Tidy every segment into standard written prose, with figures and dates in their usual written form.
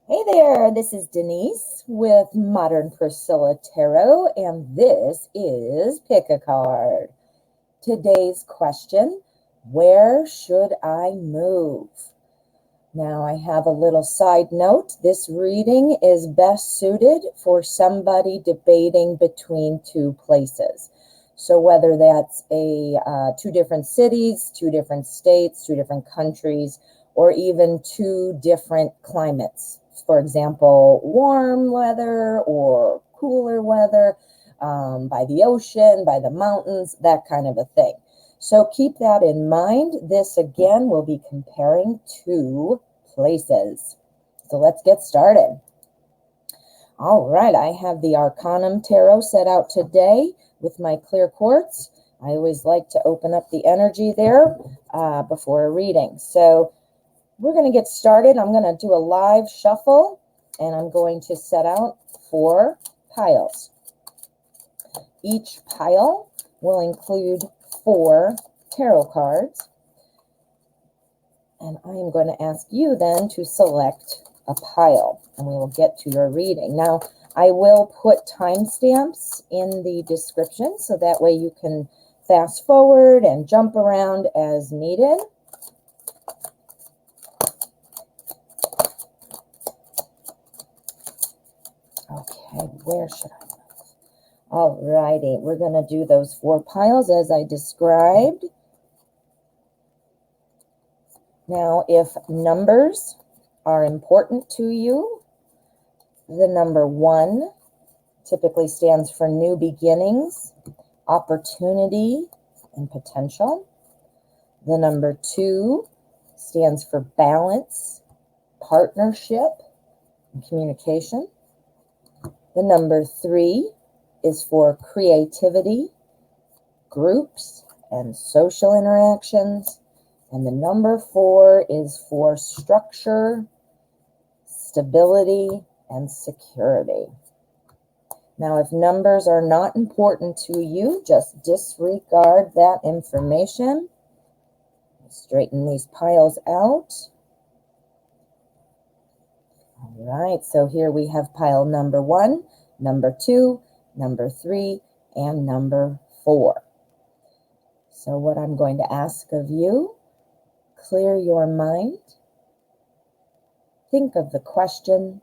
Hey there, this is Denise with Modern Priscilla Tarot, and this is Pick a Card. Today's question, where should I move? Now, I have a little side note. This reading is best suited for somebody debating between two places. So whether that's two different cities, two different states, two different countries, or even two different climates. For example, warm weather or cooler weather, by the ocean, by the mountains, that kind of a thing. So keep that in mind. This again will be comparing two places. So let's get started. All right, I have the Arcanum Tarot set out today with my clear quartz. I always like to open up the energy there before a reading. So we're going to get started. I'm going to do a live shuffle, and I'm going to set out 4 piles. Each pile will include 4 tarot cards. And I am going to ask you then to select a pile, and we will get to your reading. Now, I will put timestamps in the description, so that way you can fast forward and jump around as needed. Okay, where should I move? All righty, we're going to do those 4 piles as I described. Now, if numbers are important to you, the number 1 typically stands for new beginnings, opportunity, and potential. The number 2 stands for balance, partnership, and communication. The number 3 is for creativity, groups, and social interactions. And the number 4 is for structure, stability, and security. Now, if numbers are not important to you, just disregard that information. Straighten these piles out. All right, so here we have pile number 1, number 2, number 3, and number 4. So what I'm going to ask of you, clear your mind. Think of the question,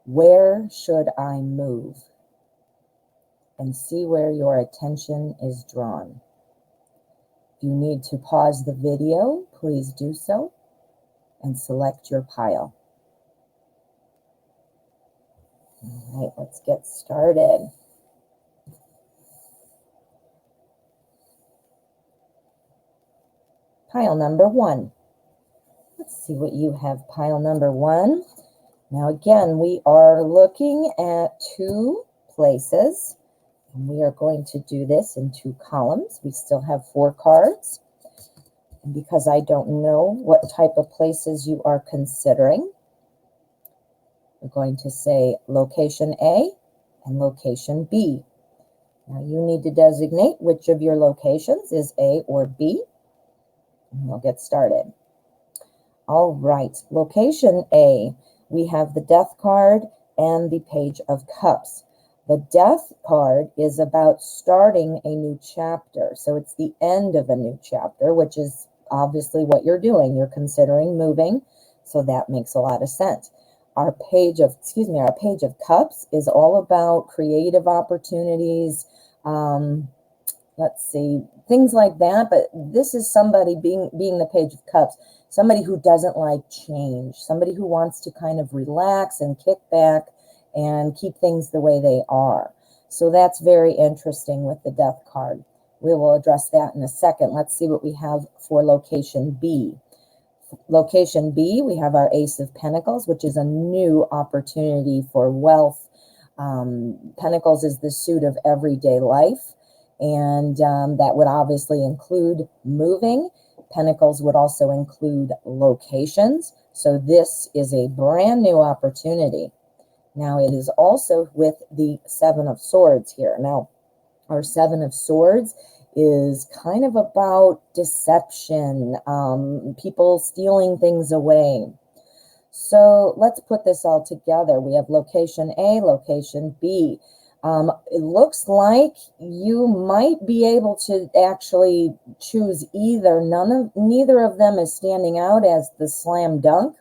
where should I move? And see where your attention is drawn. If you need to pause the video, please do so and select your pile. All right, let's get started. Pile number 1. Let's see what you have, pile number 1. Now again, we are looking at 2 places, and we are going to do this in 2 columns. We still have 4 cards. And because I don't know what type of places you are considering, we're going to say location A and location B. Now you need to designate which of your locations is A or B, and we'll get started. All right, location A, we have the Death card and the Page of Cups. The Death card is about starting a new chapter. So it's the end of a new chapter, which is obviously what you're doing. You're considering moving, so that makes a lot of sense. Our Page of Cups is all about creative opportunities, let's see, things like that. But this is somebody being the Page of Cups, somebody who doesn't like change, somebody who wants to kind of relax and kick back and keep things the way they are. So that's very interesting with the Death card. We will address that in a second. Let's see what we have for location B. Location B, we have our Ace of Pentacles, which is a new opportunity for wealth. Pentacles is the suit of everyday life, and that would obviously include moving. Pentacles would also include locations. So this is a brand new opportunity. Now it is also with the 7 of Swords here. Now our 7 of Swords is kind of about deception, people stealing things away. So let's put this all together. We have location A, location B. It looks like you might be able to actually choose either. Neither of them is standing out as the slam dunk,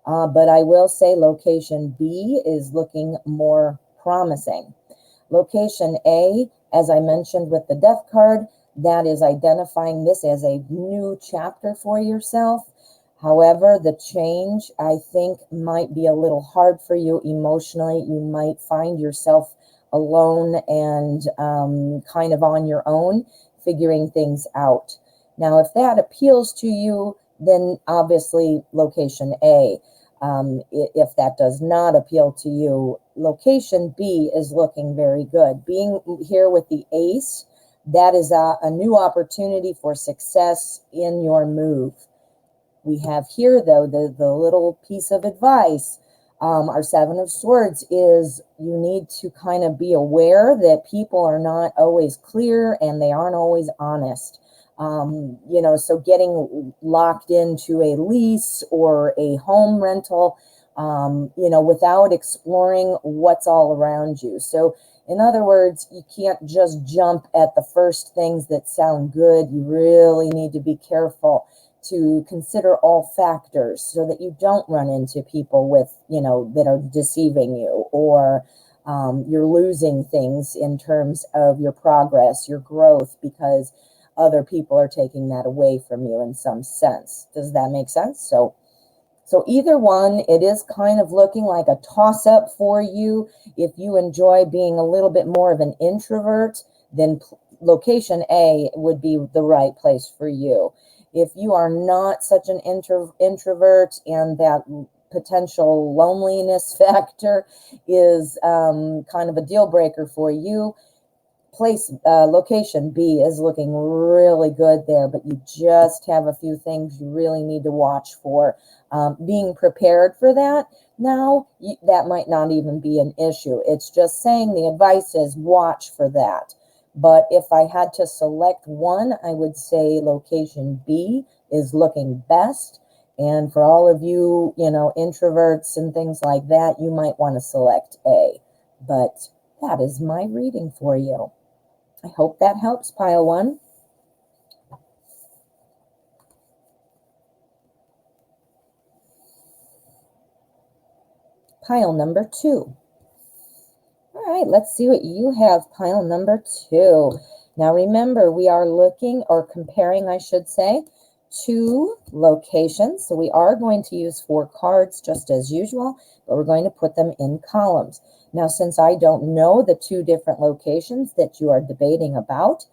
but I will say location B is looking more promising. Location A, as I mentioned with the death card, that is identifying this as a new chapter for yourself. However, the change, I think, might be a little hard for you emotionally. You might find yourself alone and kind of on your own, figuring things out. Now, if that appeals to you, then obviously location A. If that does not appeal to you, location B is looking very good. Being here with the ace, that is a new opportunity for success in your move. We have here, though, the little piece of advice. Our Seven of Swords is you need to kind of be aware that people are not always clear and they aren't always honest. So getting locked into a lease or a home rental, without exploring what's all around you. So in other words, you can't just jump at the first things that sound good. You really need to be careful to consider all factors so that you don't run into people that are deceiving you, or you're losing things in terms of your progress, your growth, because other people are taking that away from you in some sense. Does that make sense? So either one, it is kind of looking like a toss-up for you. If you enjoy being a little bit more of an introvert, then location A would be the right place for you. If you are not such an introvert and that potential loneliness factor is kind of a deal breaker for you, location B is looking really good there, but you just have a few things you really need to watch for. Being prepared for that now, that might not even be an issue. It's just saying the advice is watch for that. But if I had to select one, I would say location B is looking best. And for all of you, introverts and things like that, you might want to select A. But that is my reading for you. I hope that helps, pile one. Pile number two. All right, let's see what you have, pile number two. Now remember, we are looking, or comparing, I should say, two locations. So we are going to use 4 cards just as usual, but we're going to put them in columns. Now, since I don't know the 2 different locations that you are debating about,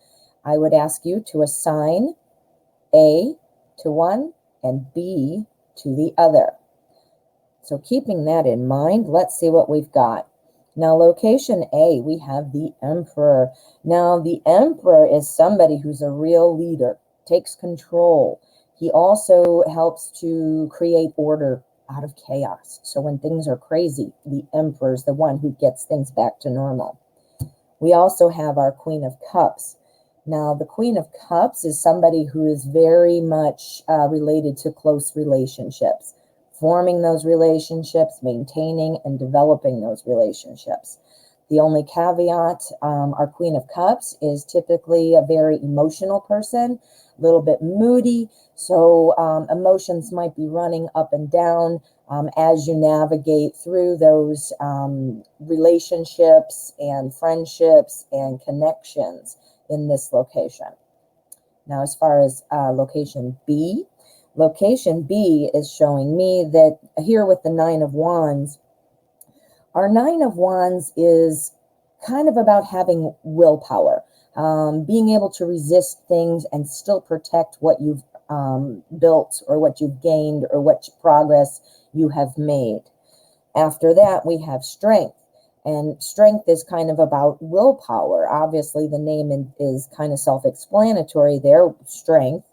I would ask you to assign A to one and B to the other. So keeping that in mind, let's see what we've got. Now, location A, we have the Emperor. Now, the Emperor is somebody who's a real leader, takes control. He also helps to create order out of chaos. So when things are crazy, the Emperor is the one who gets things back to normal. We also have our Queen of Cups. Now, the Queen of Cups is somebody who is very much related to close relationships, forming those relationships, maintaining and developing those relationships. The only caveat, our Queen of Cups is typically a very emotional person, a little bit moody, so emotions might be running up and down as you navigate through those relationships and friendships and connections in this location. Now, as far as location B is showing me that here with the 9 of Wands, our 9 of Wands is kind of about having willpower, being able to resist things and still protect what you've built or what you've gained or what progress you have made. After that, we have strength. And strength is kind of about willpower. Obviously, the name is kind of self-explanatory there, strength.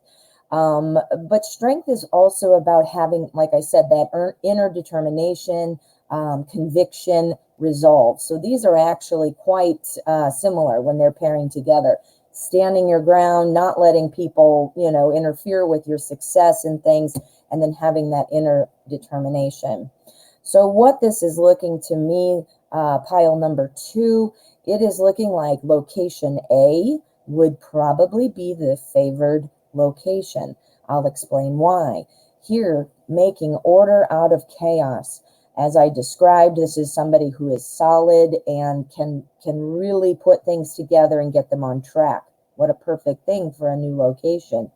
But strength is also about having, like I said, that inner determination, conviction, resolve. So these are actually quite similar when they're pairing together. standing your ground, not letting people, interfere with your success and things, and then having that inner determination. So what this is looking to me, pile number 2, it is looking like location A would probably be the favored location. I'll explain why. Here, making order out of chaos. As I described, this is somebody who is solid and can really put things together and get them on track. What a perfect thing for a new location.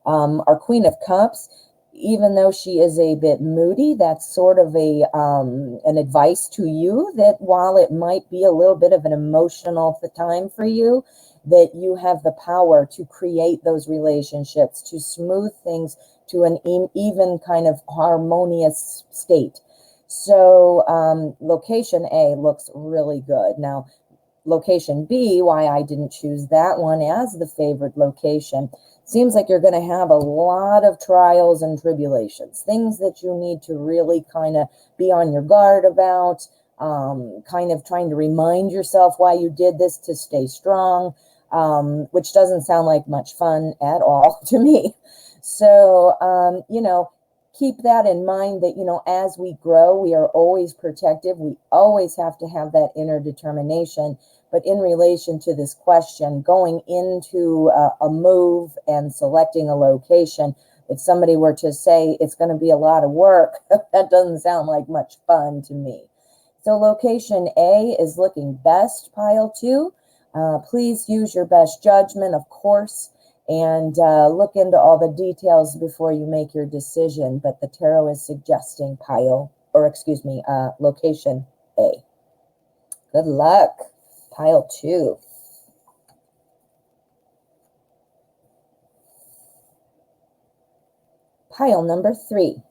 Our Queen of Cups, even though she is a bit moody, that's sort of an advice to you that while it might be a little bit of an emotional time for you, that you have the power to create those relationships, to smooth things to an even kind of harmonious state. So location A looks really good. Now, location B, why I didn't choose that one as the favored location, seems like you're going to have a lot of trials and tribulations, things that you need to really kind of be on your guard about, kind of trying to remind yourself why you did this to stay strong, which doesn't sound like much fun at all to me. So, keep that in mind that, as we grow, we are always protective. We always have to have that inner determination. But in relation to this question, going into a move and selecting a location, if somebody were to say it's going to be a lot of work, that doesn't sound like much fun to me. So location A is looking best, pile 2. Please use your best judgment, of course, and look into all the details before you make your decision. But the tarot is suggesting location A. Good luck, pile 2. Pile number 3.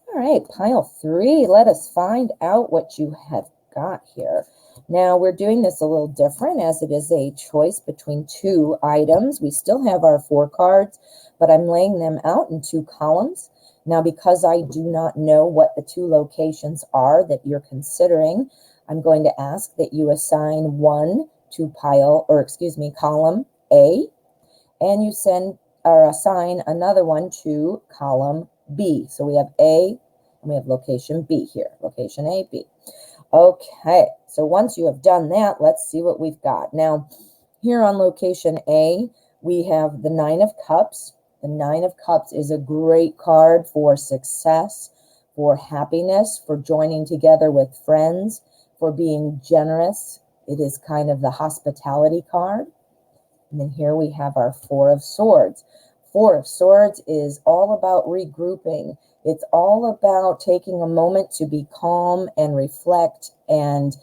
All right, pile 3. Let us find out what you have got here. Now, we're doing this a little different as it is a choice between 2 items. We still have our 4 cards, but I'm laying them out in 2 columns. Now, because I do not know what the 2 locations are that you're considering, I'm going to ask that you assign one to column A, and you assign another one to column B. So we have A and we have location B here, location A, B. Okay, so once you have done that, let's see what we've got. Now, here on location A, we have the 9 of Cups. The 9 of Cups is a great card for success, for happiness, for joining together with friends, for being generous. It is kind of the hospitality card. And then here we have our 4 of Swords. 4 of Swords is all about regrouping. It's all about taking a moment to be calm and reflect and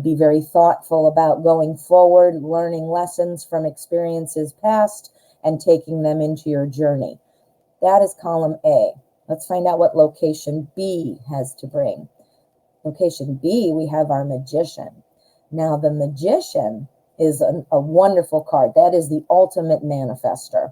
be very thoughtful about going forward, learning lessons from experiences past, and taking them into your journey. That is column A. Let's find out what location B has to bring. Location B, we have our Magician. Now, the Magician is a wonderful card. That is the ultimate manifester.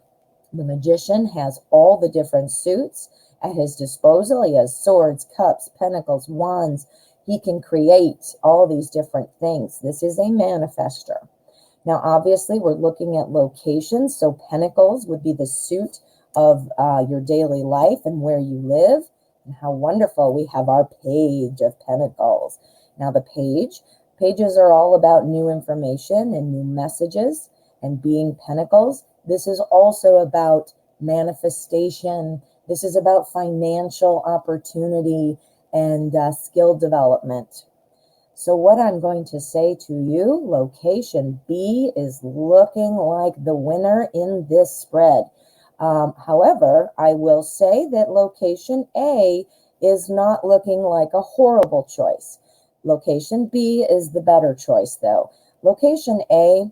The Magician has all the different suits at his disposal. He has swords, cups, pentacles, wands. He can create all these different things. This is a manifester. Now, obviously, we're looking at locations. So pentacles would be the suit of your daily life and where you live. And how wonderful. We have our Page of Pentacles. Now, the pages are all about new information and new messages. And being pentacles, this is also about manifestation. This is about financial opportunity and skill development. So what I'm going to say to you, location B is looking like the winner in this spread. However, I will say that location A is not looking like a horrible choice. Location B is the better choice, though. Location A,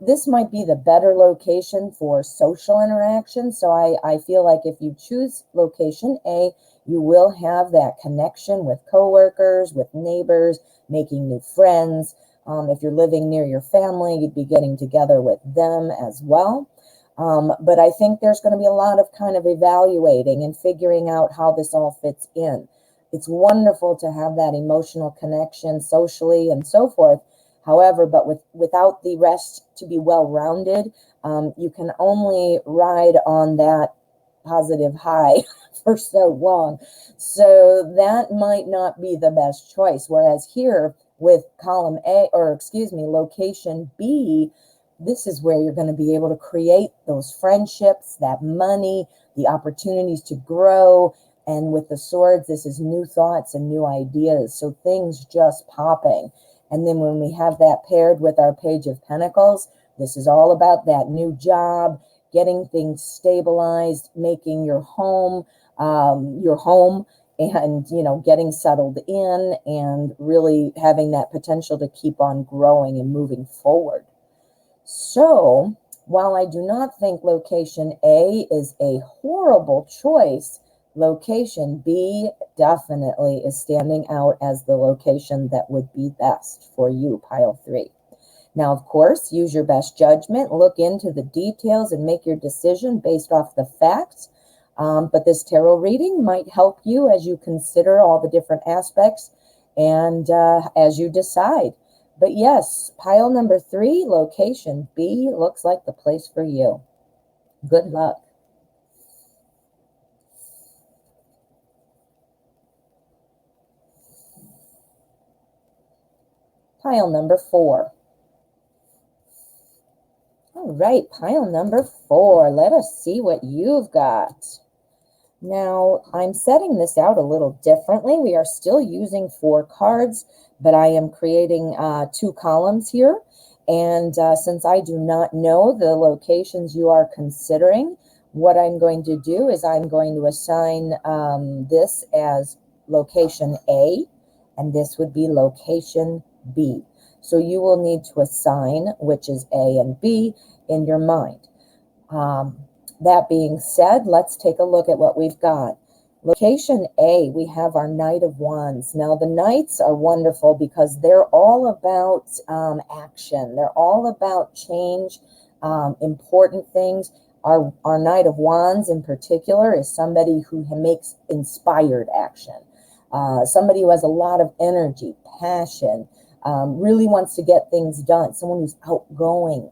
this might be the better location for social interaction. So I feel like if you choose location A, you will have that connection with coworkers, with neighbors, making new friends. If you're living near your family, you'd be getting together with them as well. But I think there's going to be a lot of kind of evaluating and figuring out how this all fits in. It's wonderful to have that emotional connection socially and so forth. However, but without the rest to be well-rounded, you can only ride on that positive high for so long. So that might not be the best choice. Whereas here with column A, or excuse me, location B, this is where you're going to be able to create those friendships, that money, the opportunities to grow. And with the swords, this is new thoughts and new ideas. So things just popping. And then when we have that paired with our Page of Pentacles, this is all about that new job, getting things stabilized, making your home, and, you know, getting settled in and really having that potential to keep on growing and moving forward. So while I do not think location A is a horrible choice, location B definitely is standing out as the location that would be best for you, pile 3. Now, of course, use your best judgment, look into the details, and make your decision based off the facts. But this tarot reading might help you as you consider all the different aspects and as you decide. But yes, pile number 3, location B, looks like the place for you. Good luck. Pile number 4. All right, pile number 4. Let us see what you've got. Now, I'm setting this out a little differently. We are still using 4 cards, but I am creating 2 columns here. And since I do not know the locations you are considering, what I'm going to do is I'm going to assign this as location A, and this would be location B. So you will need to assign which is A and B in your mind. That being said, let's take a look at what we've got. Location A, we have our Knight of Wands. Now, the Knights are wonderful because they're all about action. They're all about change, important things. Our Knight of Wands in particular is somebody who makes inspired action. Somebody who has a lot of energy, passion, really wants to get things done. Someone who's outgoing.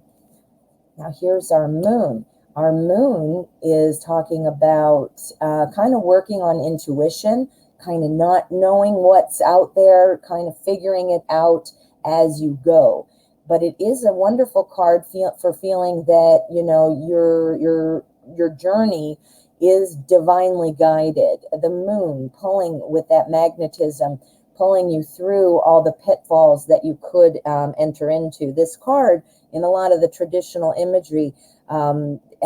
Now, here's our Moon. Our Moon is talking about kind of working on intuition, kind of not knowing what's out there, kind of figuring it out as you go. But it is a wonderful card for feeling that, you know, your journey is divinely guided. The Moon pulling with that magnetism, pulling you through all the pitfalls that you could enter into. This card, in a lot of the traditional imagery,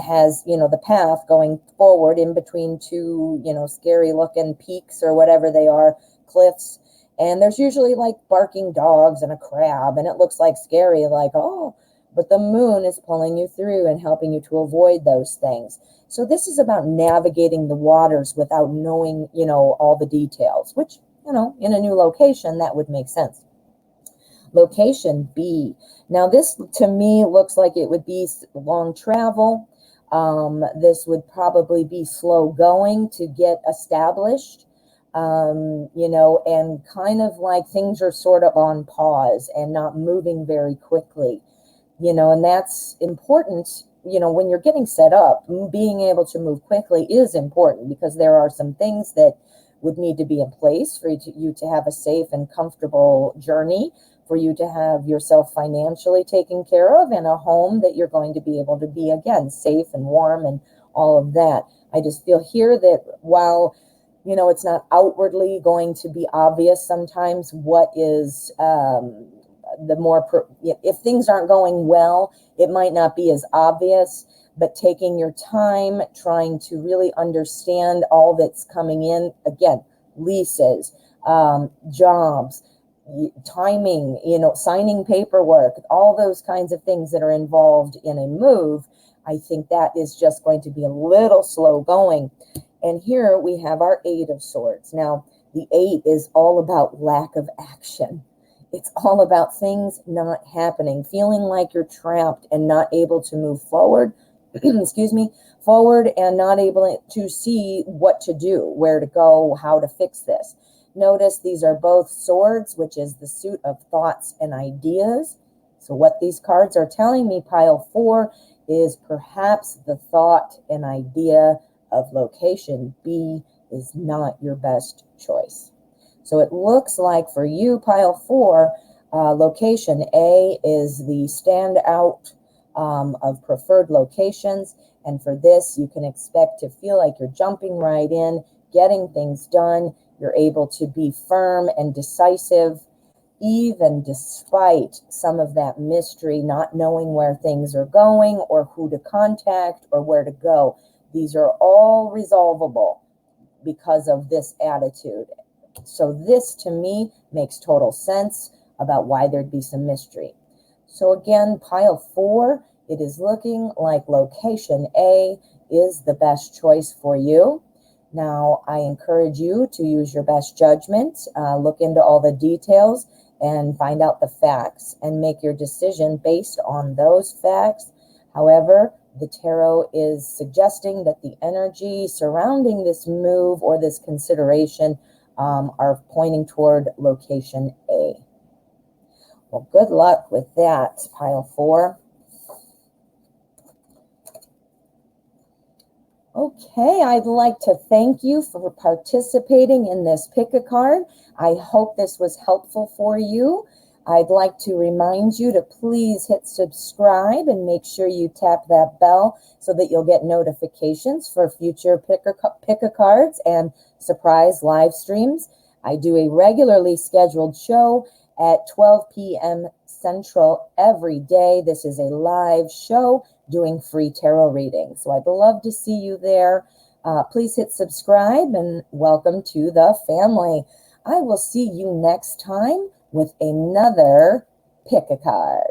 has, you know, the path going forward in between 2, you know, scary looking peaks or whatever they are, cliffs. And there's usually like barking dogs and a crab, and it looks like scary, like, oh, but the Moon is pulling you through and helping you to avoid those things. So this is about navigating the waters without knowing, you know, all the details, which, you know, in a new location, that would make sense. Location B. Now, this to me looks like it would be long travel. This would probably be slow going to get established, you know, and kind of like things are sort of on pause and not moving very quickly, you know, and that's important. You know, when you're getting set up, being able to move quickly is important because there are some things that would need to be in place for you to have a safe and comfortable journey, for you to have yourself financially taken care of, and a home that you're going to be able to be, again, safe and warm and all of that. I just feel here that while, you know, it's not outwardly going to be obvious sometimes what is if things aren't going well, it might not be as obvious, but taking your time, trying to really understand all that's coming in, again, leases, jobs, timing, you know, signing paperwork, all those kinds of things that are involved in a move. I think that is just going to be a little slow going. And here we have our 8 of Swords. Now, the 8 is all about lack of action. It's all about things not happening, feeling like you're trapped and not able to move forward, excuse me, forward, and not able to see what to do, where to go, how to fix this. Notice these are both swords, which is the suit of thoughts and ideas. So what these cards are telling me, pile 4, is perhaps the thought and idea of location B is not your best choice. So it looks like for you, pile 4, location A is the standout of preferred locations. And for this, you can expect to feel like you're jumping right in, getting things done. You're able to be firm and decisive, even despite some of that mystery, not knowing where things are going or who to contact or where to go. These are all resolvable because of this attitude. So this, to me, makes total sense about why there'd be some mystery. So again, pile 4, it is looking like location A is the best choice for you. Now, I encourage you to use your best judgment, look into all the details, and find out the facts and make your decision based on those facts. However, the tarot is suggesting that the energy surrounding this move or this consideration are pointing toward location A. Well, good luck with that, pile 4. Okay, I'd like to thank you for participating in this pick a card. I hope this was helpful for you. I'd like to remind you to please hit subscribe and make sure you tap that bell so that you'll get notifications for future pick a cards and surprise live streams. I do a regularly scheduled show at 12 p.m. Central every day. This is a live show doing free tarot readings. So I'd love to see you there. Please hit subscribe and welcome to the family. I will see you next time with another pick a card.